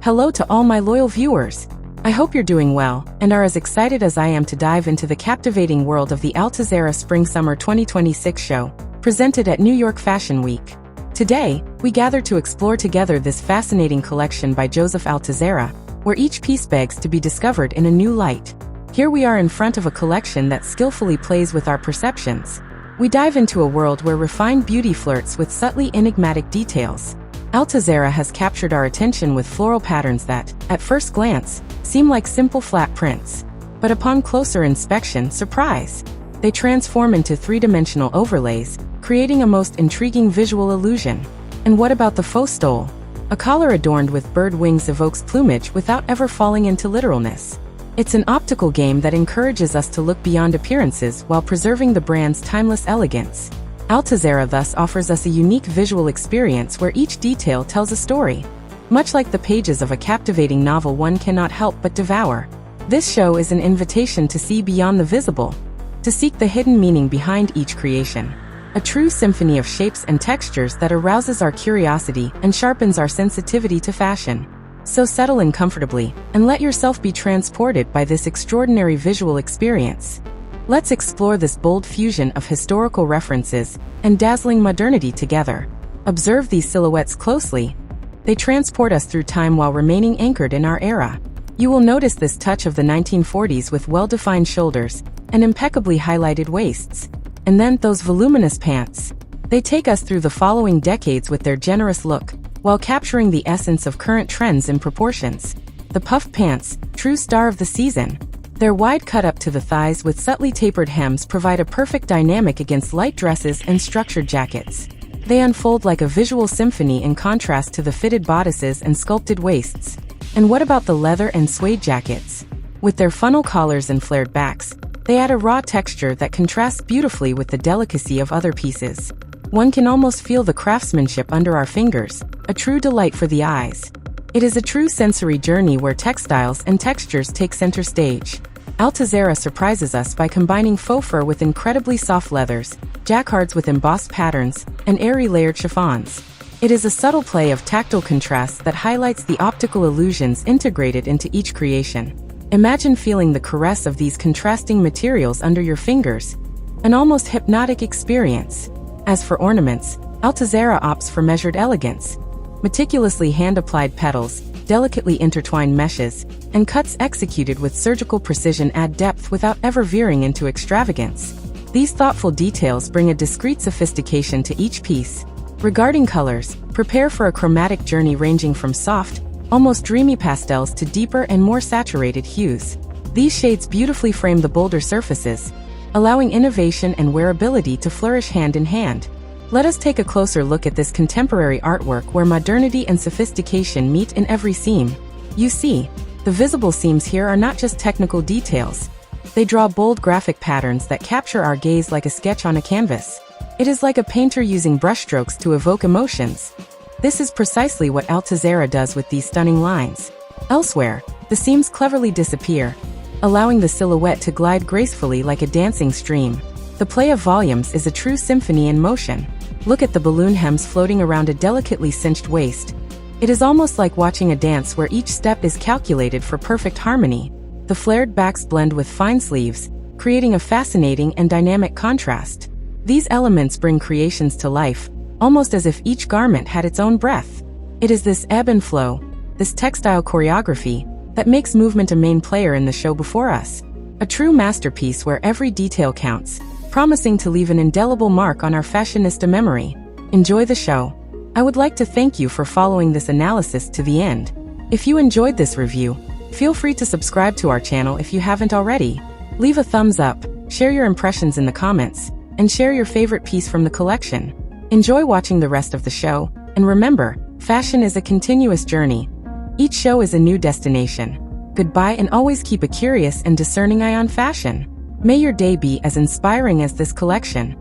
Hello to all my loyal viewers. I hope you're doing well and are as excited as I am to dive into the captivating world of the Altazera Spring-Summer 2026 show, presented at New York Fashion Week. Today, we gather to explore together this fascinating collection by Joseph Altazera, where each piece begs to be discovered in a new light. Here we are in front of a collection that skillfully plays with our perceptions. We dive into a world where refined beauty flirts with subtly enigmatic details. Altazera has captured our attention with floral patterns that, at first glance, seem like simple flat prints. But upon closer inspection, surprise! They transform into three-dimensional overlays, creating a most intriguing visual illusion. And what about the faux stole? A collar adorned with bird wings evokes plumage without ever falling into literalness. It's an optical game that encourages us to look beyond appearances while preserving the brand's timeless elegance. Altazera thus offers us a unique visual experience where each detail tells a story. Much like the pages of a captivating novel one cannot help but devour. This show is an invitation to see beyond the visible, to seek the hidden meaning behind each creation. A true symphony of shapes and textures that arouses our curiosity and sharpens our sensitivity to fashion. So settle in comfortably and let yourself be transported by this extraordinary visual experience. Let's explore this bold fusion of historical references and dazzling modernity together. Observe these silhouettes closely. They transport us through time while remaining anchored in our era. You will notice this touch of the 1940s with well-defined shoulders and impeccably highlighted waists. And then those voluminous pants. They take us through the following decades with their generous look, while capturing the essence of current trends and proportions. The puffed pants, true star of the season. Their wide cut up to the thighs with subtly tapered hems provide a perfect dynamic against light dresses and structured jackets. They unfold like a visual symphony in contrast to the fitted bodices and sculpted waists. And what about the leather and suede jackets? With their funnel collars and flared backs, they add a raw texture that contrasts beautifully with the delicacy of other pieces. One can almost feel the craftsmanship under our fingers, a true delight for the eyes. It is a true sensory journey where textiles and textures take center stage. Altazera surprises us by combining faux fur with incredibly soft leathers, jacquards with embossed patterns, and airy layered chiffons. It is a subtle play of tactile contrasts that highlights the optical illusions integrated into each creation. Imagine feeling the caress of these contrasting materials under your fingers, an almost hypnotic experience. As for ornaments, Altazera opts for measured elegance. Meticulously hand-applied petals, delicately intertwined meshes, and cuts executed with surgical precision add depth without ever veering into extravagance. These thoughtful details bring a discreet sophistication to each piece. Regarding colors, prepare for a chromatic journey ranging from soft, almost dreamy pastels to deeper and more saturated hues. These shades beautifully frame the bolder surfaces, allowing innovation and wearability to flourish hand in hand. Let us take a closer look at this contemporary artwork where modernity and sophistication meet in every seam. You see, the visible seams here are not just technical details. They draw bold graphic patterns that capture our gaze like a sketch on a canvas. It is like a painter using brushstrokes to evoke emotions. This is precisely what Altazera does with these stunning lines. Elsewhere, the seams cleverly disappear, allowing the silhouette to glide gracefully like a dancing stream. The play of volumes is a true symphony in motion. Look at the balloon hems floating around a delicately cinched waist. It is almost like watching a dance where each step is calculated for perfect harmony. The flared backs blend with fine sleeves, creating a fascinating and dynamic contrast. These elements bring creations to life, almost as if each garment had its own breath. It is this ebb and flow, this textile choreography, that makes movement a main player in the show before us. A true masterpiece where every detail counts, promising to leave an indelible mark on our fashionista memory. Enjoy the show. I would like to thank you for following this analysis to the end. If you enjoyed this review, feel free to subscribe to our channel if you haven't already. Leave a thumbs up, share your impressions in the comments, and share your favorite piece from the collection. Enjoy watching the rest of the show, and remember, fashion is a continuous journey. Each show is a new destination. Goodbye, and always keep a curious and discerning eye on fashion. May your day be as inspiring as this collection.